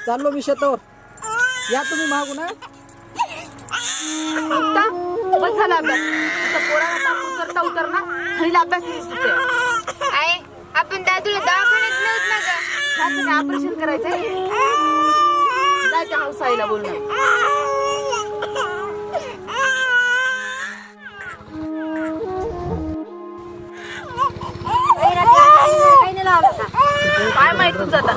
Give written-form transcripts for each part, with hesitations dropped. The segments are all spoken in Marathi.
चाललो मी शेतावर. या तुम्ही मागून हा. मुक्ता, बस झाला अभ्यास. आता पोराला टाकून करता उतर ना. हरीला अभ्यास नाही सुचतोय. आई, आपण दादूला दवाखान्यात नेऊत ना ग. ह्याचं ऑपरेशन करायचंय. जायचं हौस आईला बोलणं. काय माहित तुझं आता.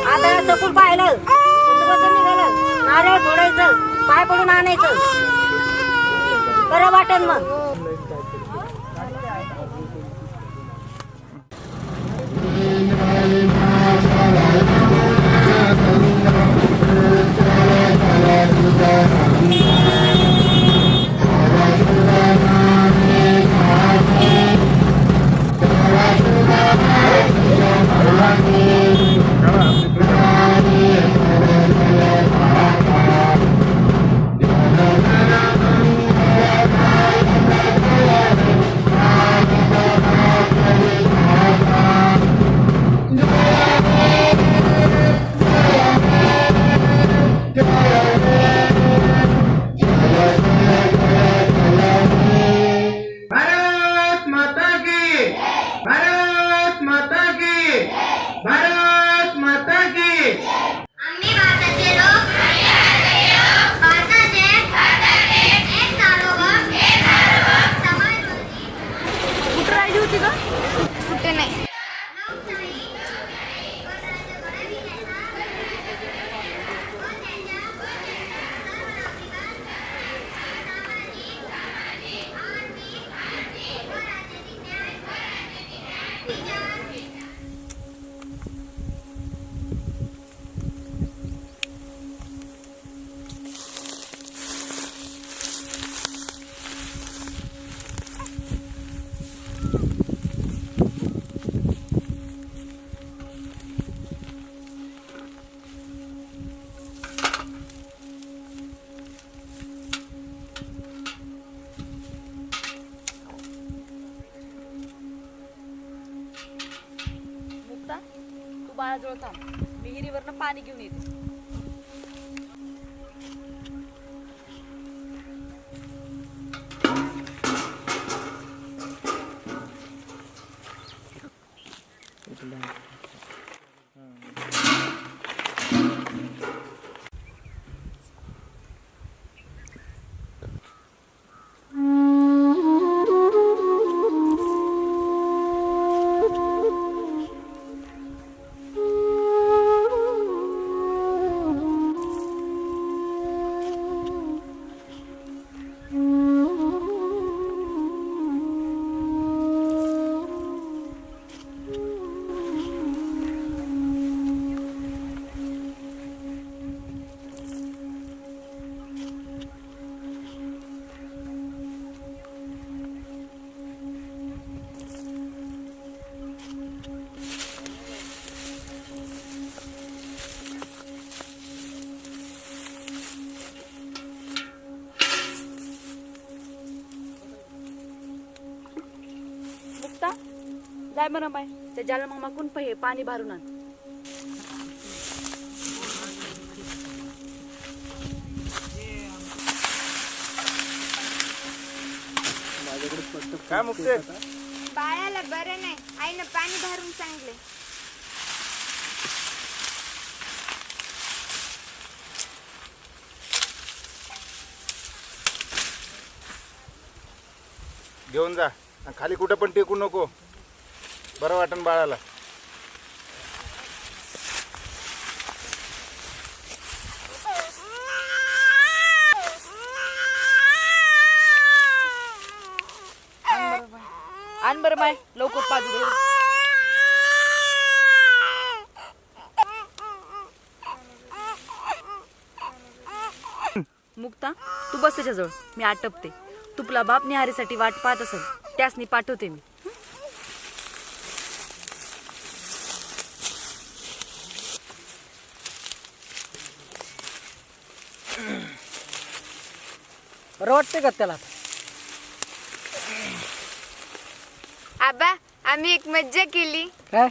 आता चकून पाहिलं वजन निघालं नारळ फोडायचं पाय पडून आणायचं बरं वाटेल मग. कुठे नाही. मुक्ता, तू बाळाजवळ थांब. मी हिरीवरनं पाणी घेऊन येते. मुक्ता, जाय बरं बाय. त्या जाला मग मागून पाणी भरून आण. काय मुक्ते? बाळाला बरं नाही. आईनं पाणी भरून सांगले. घेऊन जा. आणि खाली कुठं पण टेकू नको. बरं वाटन बाळाला. आण बरं बाय, लवकर पाजू दे. मुक्ता, तू बस त्याच्याजवळ. मी आटपते. तुपला बाप निहारीसाठी वाट पाहत असेल. त्यासनी पाठवते मी. बरं वाटते का त्याला? आबा आम्ही एक मज्जा केली. काय?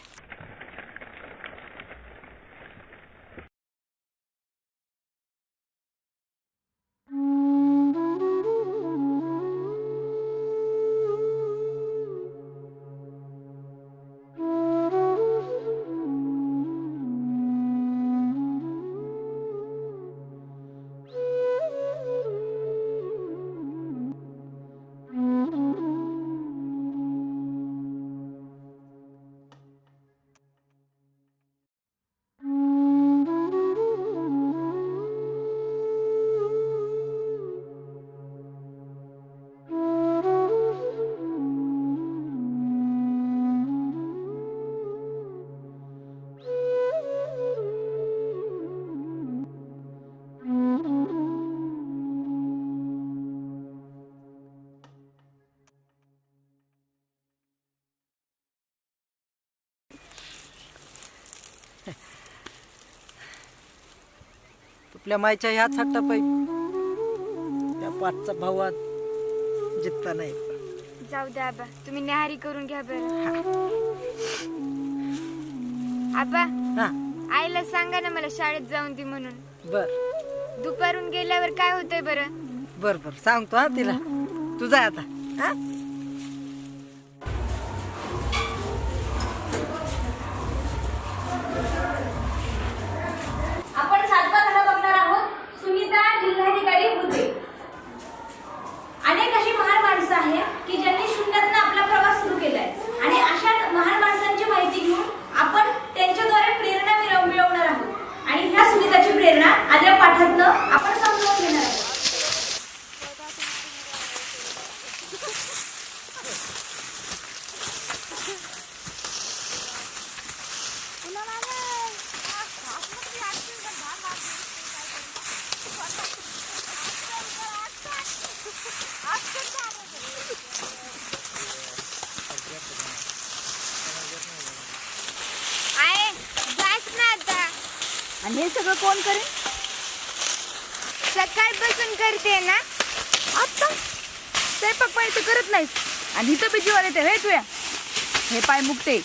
आपल्या मायच्या ह्या हट्टा पायी त्या पाचचा भावात जितता नाही. जाऊ द्या आबा, तुम्ही न्याहारी करून घ्या बरं. आबा हा आईला सांगा ना मला शाळेत जाऊन दे म्हणून. बर दुपारून गेल्यावर काय होतंय बरं? बर बर सांगतो हा तिला. तू जा आता. हा आपण 7वा धडा बघणार आहोत. सुनीता जिल्हाधिकारी होते. अनेक अशी महान माणसं आहेत की ज्यांनी शून्यातून आपला प्रवास सुरू केलाय आणि अशाच महान माणसांची माहिती घेऊन आपण त्यांच्याद्वारे प्रेरणा मिळवणार आहोत. आणि ह्या सुनीताची प्रेरणा आजच्या पाठातनं आपण समजून घेणार आहोत. आहे जास ना आता. आणि हे सगळं कोण करेल? सकाळपासून करते ना. आता स्वयंपाक पाणी तर करत नाहीस आणि इथं बी जीवन येते. हे तुया हे पाय मुकते.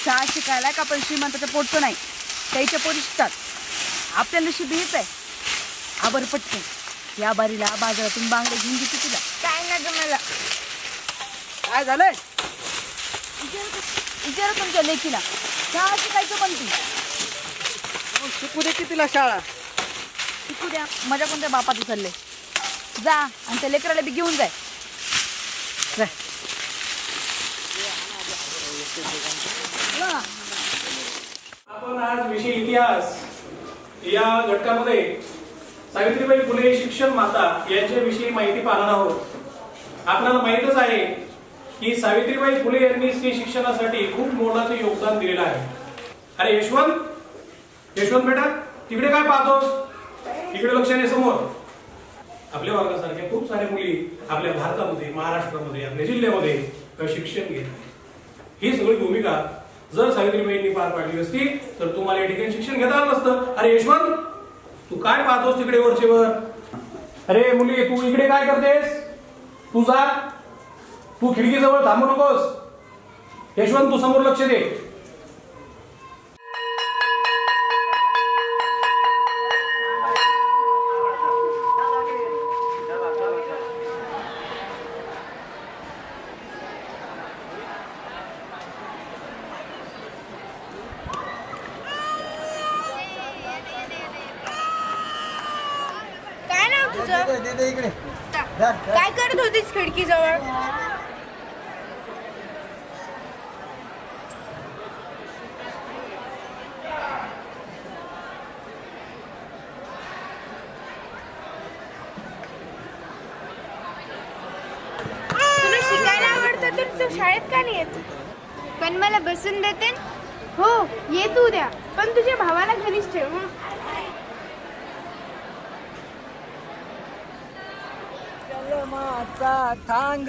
शाळा शिकायला का आपण श्रीमंताच्या पोटचं नाही, त्याच्या पोटी शिकतात. आपल्या नशीब हेच आहे. आबर पटकन या बारीला बाजारातून बांगडे घेऊन देते तुला. काय ना ग मला. काय झालंय? विचारा तुमच्या लेकीला शाळा शिकायचं पण ती शिकू दे की तिला शाळा. शिकू द्या. माझ्या कोणत्या बापात उचलले. जा आणि त्या लेकराला बी घेऊन जाय. जा. आपण आज विषय इतिहास या घटकामध्ये सावित्रीबाई फुले शिक्षण माता यांच्याविषयी माहिती पाहणार आहोत. आपल्याला माहीतच आहे की सावित्रीबाई फुले यांनी स्त्री शिक्षणासाठी खूप मोलाचं योगदान दिलेलं आहे. अरे यशवंत बेटा तिकडे काय पाहतोस? इकडे लक्ष दे समोर. आपल्या वर्गासारख्या खूप साऱ्या मुली आपल्या भारतामध्ये, महाराष्ट्रामध्ये, आपल्या जिल्ह्यामध्ये शिक्षण घेत आहेत. ही सगळी भूमिका जर सावित्रीबाईंनी पार पाडली असती तर तुम्हाला या ठिकाणी शिक्षण घेता आलं नसतं. अरे यशवंत तू काय पाहतोस तिकडे वरचेवर? अरे मुली तू इकडे काय करतेस? तू जा. तू खिडकीजवळ थांबू नकोस. यशवंत तू समोर लक्ष दे. काय नाव तुझं? इकडे काय करत होतीस खिडकीजवळ? तुला शिकायला आवडतं तर तू शाळेत का नाही येत? पण मला बसून देते. हो ये तू उद्या, पण तुझ्या भावाला घरीच ठेव. हं? जलमाचा थांग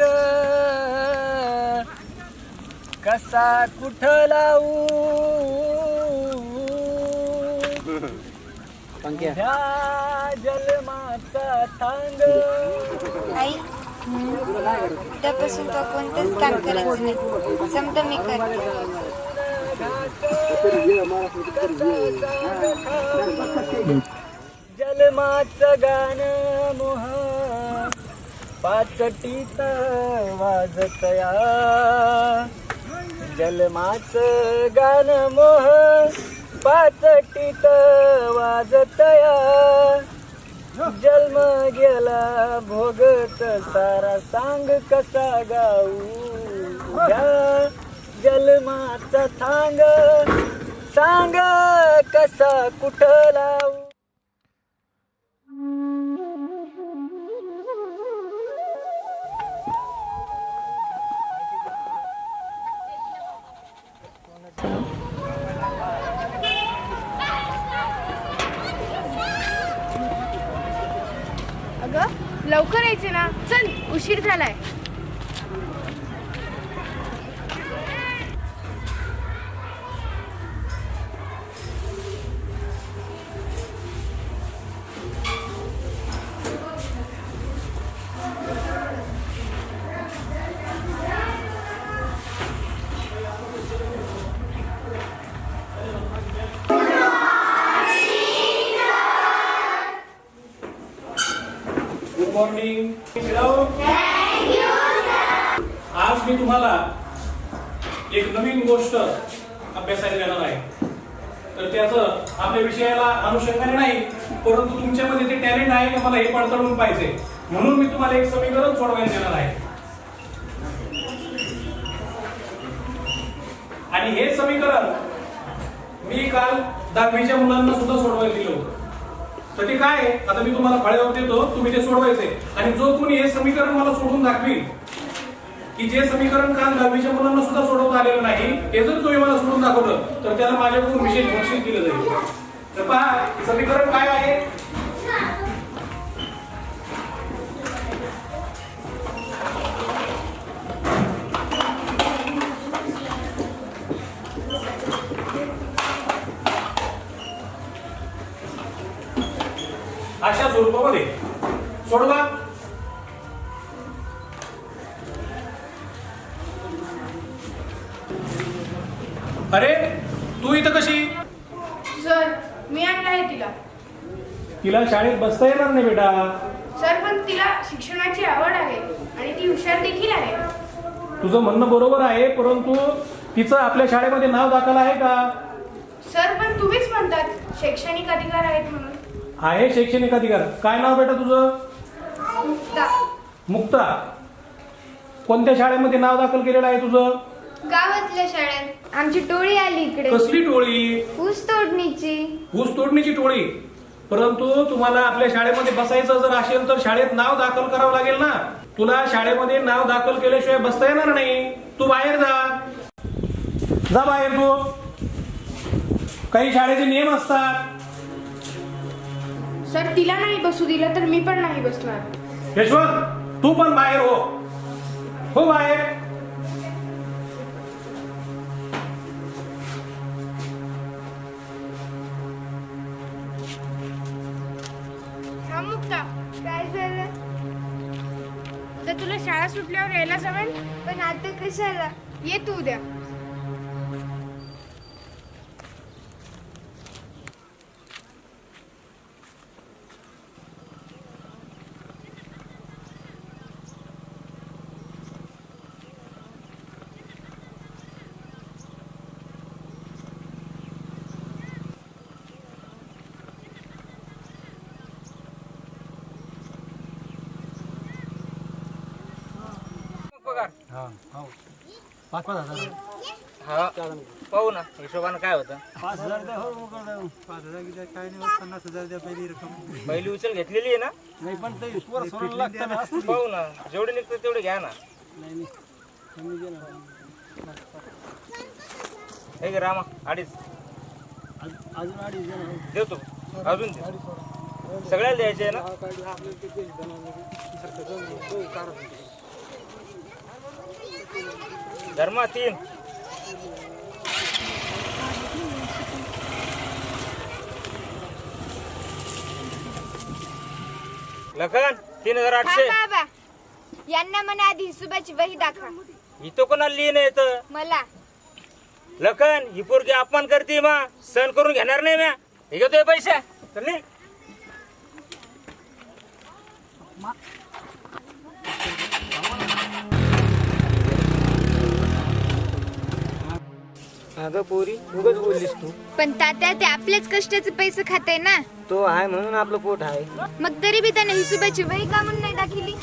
कसा कुठं लावू ह्या जलमाचा थांग. आई उद्यापासून तो कोणतंच काम करायचं नाही. समजा मी करते. जलमाचं गाणं मोह पाचटीत वाजतया. जलमाचं गाणं मोह पाचटीत वाजतया. जन्म गेला भोगत सारा सांग कसा गाऊ. या जन्माचा थांग सांग कसा कुठं लावू. अगं लवकर यायचे ना, चल उशीर झालाय. Good morning. आज मी तुम्हाला एक नवीन गोष्ट अभ्यासायला देणार आहे. तर त्याचं आपल्या विषयाला अनुषंगाने नाही, परंतु तुमच्यामध्ये ते टॅलेंट आहे का मला हे पडताळून पाहिजे, म्हणून मी तुम्हाला एक समीकरण सोडवायला देणार आहे. आणि हे समीकरण मी काल 10वीच्या मुलांना सुद्धा सोडवायला दिलं होतं. तर ते काय आहे, आता मी तुम्हाला फळ्यावर देतो, तुम्ही ते सोडवायचे. आणि जो कोणी हे समीकरण मला सोडून दाखवील, की जे समीकरण काल 10वीच्या मुलांना सुद्धा सोडवता आलेलं नाही, हे जर तुम्ही मला सोडून दाखवलं तर त्याला माझ्याकडून विशेष बक्षीस दिलं जाईल. तर पहा समीकरण काय आहे. अशा स्वरूपामध्ये सोडवा. अरे तू इथं कशी? सर मी आणलं आहे तिला. तिला शाळेत बसता येणार नाही बेटा. सर पण तिला शिक्षणाची आवड आहे आणि ती हुशार देखील आहे. तुझं म्हणणं बरोबर आहे, परंतु तिचं आपल्या शाळेमध्ये नाव दाखल आहे का? सर पण तुम्हीच म्हणतात शैक्षणिक अधिकार आहेत म्हणून. आहे शैक्षणिक अधिकार. काय नाव बेटा तुझं? मुक्ता. मुक्ता. कोणत्या शाळेमध्ये नाव दाखल केलेलं आहे तुझं? गावातल्या शाळेत आमची टोळी आली इकडे. कसली टोळी? ऊस तोडणीची. ऊस तोडणीची टोळी. परंतु तुम्हाला आपल्या शाळेमध्ये बसायचं जर असेल तर शाळेत नाव दाखल करावं लागेल ना. तुला शाळेमध्ये नाव दाखल केल्याशिवाय बसता येणार नाही. तू बाहेर जा. जा बाहेर तू. काही शाळेचे नियम असतात. सर तिला नाही बसू दिलं तर मी पण नाही बसणार. यशवंत तू पण बाहेर हो. हो बाहेर. हा मुक्ता काय झालं? तर तुला शाळा सुटल्यावर यायला जमेल, पण आता कशाला? ये तू उद्या. पाहू ना हिशोबानं काय होतं. 5,000 द्या. हो 5,000 काय नाही, 50,000 द्या पहिली रक्कम. पहिली उचल घेतलेली आहे ना. नाही पण ते वर सोडायला लागतं ना. पाहू ना जेवढे निघतं तेवढे घ्या ना. नाही कमी दे ना. हे घे रामा 2.5 अजून 2.5 द्या ना. देतो. अजून दे. सगळ्याला द्यायचे आहे ना. धर्मा 3. लखन 3800. बाबा यांना म्हणा आधी हिशोबाची वही दाखवा. इथं कोणाला लिहिणं येतं? मला लखन ही पोरगी अपमान करते मा, सहन करून घेणार नाही म्या. हे घेतोय पैसे चल निघ. अगं पोरी उगाच बोललीस तू. पण तात्या ते आपल्याच कष्टाचे पैसे खाते ना. तो आहे म्हणून आपलं पोट आहे. मग तरी बी त्याने हिशोबाची वही का म्हणून नाही दाखवली.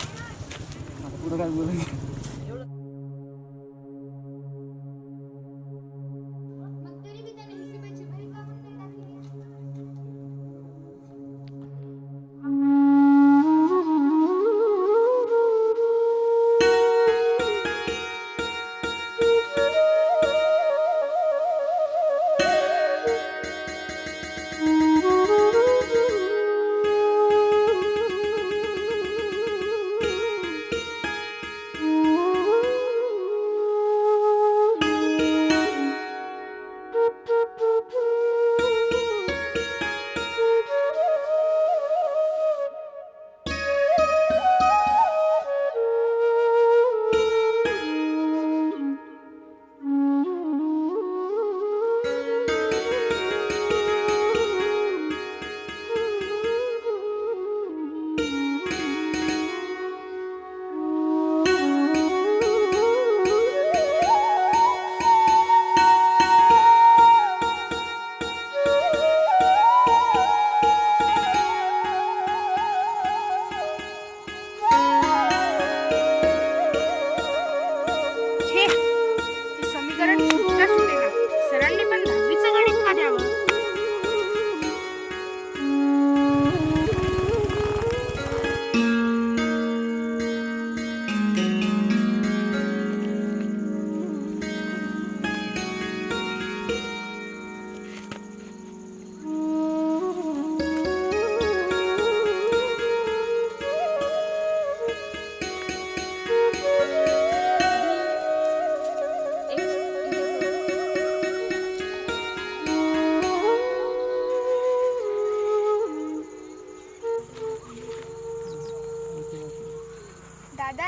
दादा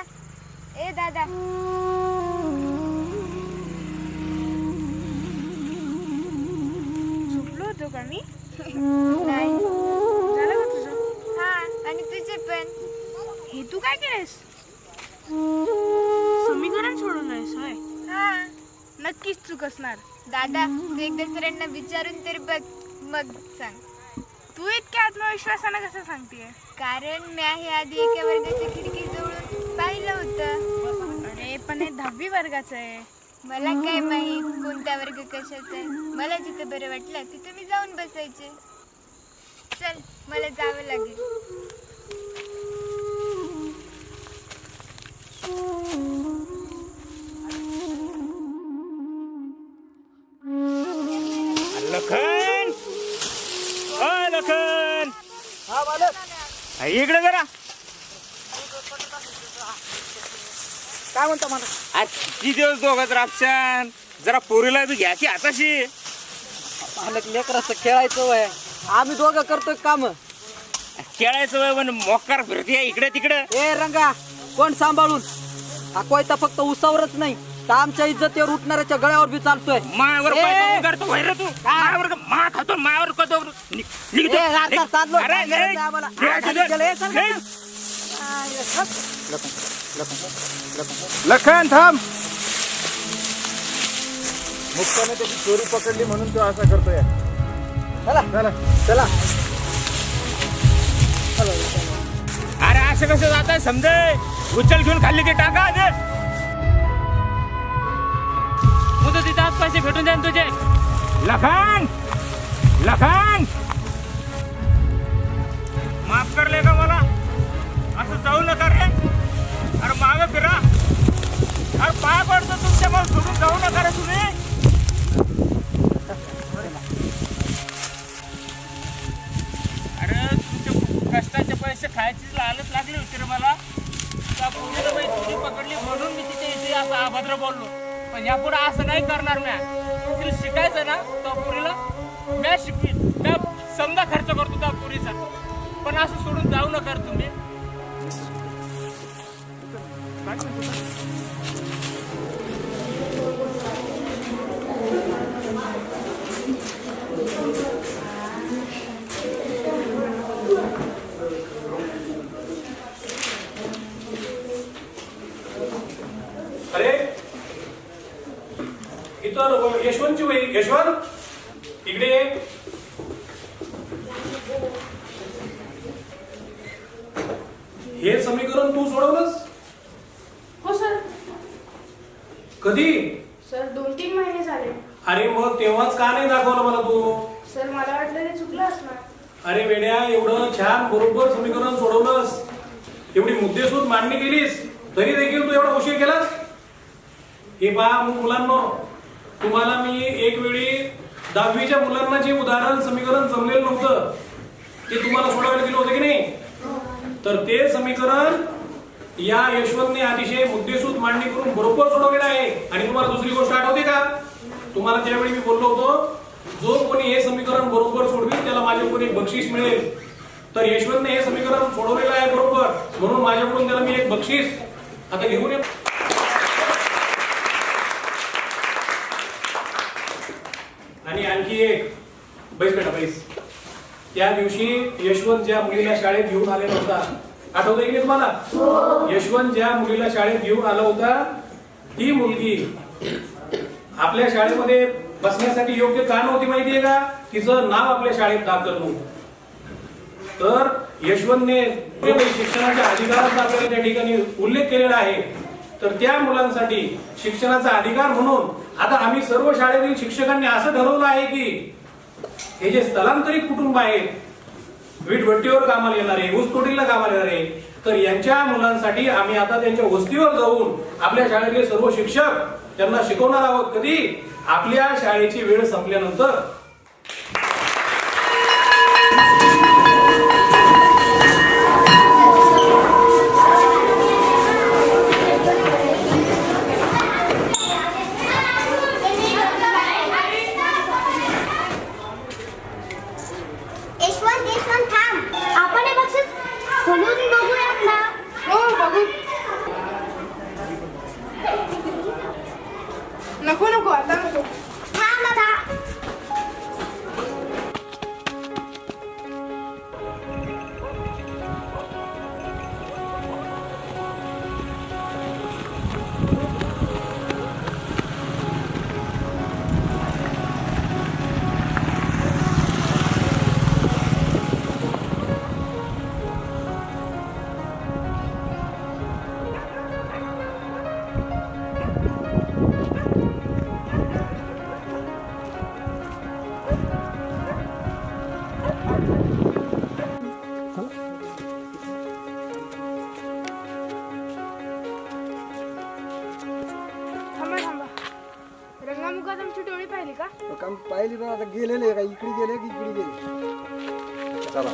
ए दादा झोपलो होतो का मी? नाही. झालं का तुझं? हा आणि तुझे पण. हे तू काय केलंस? समीकरण सोडून आहेस होय? हा नक्कीच चूक असणार. दादा तू एकदा सरांना विचारून तर बघ मग सांग. तू इतक्या आत्मविश्वासानं कसं सांगतेय? कारण मी आहे आधी एका वर्गाच्या खिडकी जवळून पाहिलं होतं. अरे पण हे 10वी वर्गाचं आहे. मला काय माहित कोणता वर्ग कशाचा आहे. मला जिथं बरं वाटलं तिथं मी जाऊन बसायचे. चल मला जावं लागेल. लखन लखन हा मालक. इकडे जरा. काय म्हणता मालक? आज किती दिवस दोघात राबशान, जरा पोरीला बी घ्या की हाताशी. मालक लेकराचं खेळायचं वय, आम्ही दोघं करतोय काम. खेळायचं वय पण मोकार फिरते इकडे तिकडे. ए रंगा कोण सांभाळून? हा कोयता फक्त उसावरच नाही तर आमच्या इज्जतीवर उठणाऱ्याच्या गळ्यावर बी चालतोय. मायावर ए! पाय करतो वैर तू. मायावर मा खातो मायावर कतो. ए, आता चाललो. आम्हाला. ए, लखन थांब. मुक्ताने त्याची चोरी पकडली म्हणून तो असा करतोय. चला चला चला. अरे असं कसं जात आहे समजे. उचल घेऊन खाल्ली की टाका आधी. मुदतीत आज पैसे भेटून द्या तुझे. लखन लखन माफ करले का मला? असं जाऊ नका रे. अरे मागे फिरा. अरे पाय पडतो तुमच्या मग सोडून जाऊ नका रे तुम्ही. अरे तुमच्या कष्टाचे पैसे खायची लालच लागली होती रे मला. त्या पोरीला बाई चोरी पकडली म्हणून मी तिच्या इथे असं अभद्र बोललो. पण यापुढे असं नाही करणार म्या. तिला शिकायचं ना त्या पोरीला म्या शिकवीन. त्या समजा खर्च करतो त्या पोरीचा. पण असं सोडून जाऊ नका तुम्ही. अरे इतर यशवंतची वही यशवंत इकडे ये. हे समीकरण तू सोडवलंस हो सर. कधी? सर 2-3 महिने झाले. अरे मग तेव्हाच का नाही दाखवलं मला तू? सर मला वाटलं ते चुकलं असणार. अरे वेड्या, एवढं छान बरोबर समीकरण सोडवलंस, एवढी मुद्देसूद मांडणी केलीस, तरी देखील तू एवढा उशीर केलास. हे पहा मुलांना, तुम्हाला मी एक वेळी 10वीच्या मुलांना जे उदाहरण समीकरण जमलेलं नव्हतं ते तुम्हाला सोडवायला दिलं होतं की नाही, तर ते समीकरण या यशवंतने अतिशय मुद्देसूद मांडणी करून बरोबर सोडवलेलं आहे. आणि तुम्हाला दुसरी गोष्ट आठवते का? तुम्हाला त्यावेळी मी बोललो होतो, जो कोणी हे समीकरण बरोबर सोडवेल त्याला माझ्याकडून एक बक्षीस मिळेल. तर यशवंतने हे समीकरण सोडवलेलं आहे बरोबर, म्हणून माझ्याकडून त्याला मी एक बक्षीस आता घेऊन येतो. आणि आणखी एक, बैस बेटा बैस. त्या दिवशी यशवंत ज्या मुलीला शाळेत घेऊन आलेला होता, आठवतंय की नाही तुम्हाला? यशवंत ज्या मुलीला शाळेत घेऊन आला होता, ती मुलगी आपल्या शाळेमध्ये बसण्यासाठी योग्य का नव्हती माहितीये का? तिचं नाव आपल्या शाळेत दाखल नव्हतं. तर यशवंतने शिक्षणाच्या अधिकाराचा आपल्याला त्या ठिकाणी उल्लेख केलेला आहे. तर त्या मुलांसाठी शिक्षणाचा अधिकार म्हणून आता आम्ही सर्व शाळेतील शिक्षकांनी असं ठरवलं आहे की हे जे स्थलांतरित कुटुंब आहेत, वीटभट्टीवर कामाला येणारे, ऊसतोडीला कामाला येणारे, तर यांच्या मुलांसाठी आम्ही आता त्यांच्या वस्तीवर जाऊन आपल्या शाळेतले सर्व शिक्षक त्यांना शिकवणार आहोत. कधी? आपल्या शाळेची वेळ संपल्यानंतर. यशवंत थांब. आपण हे बक्षीस खोलून बघूयात ना. हो बघू. नको आता नको. थांब आता. रंगामुखात आमची टोळी पाहिली का? पाहिली पण आता गेलेले का इकडे गेले की इकडे गेले. चला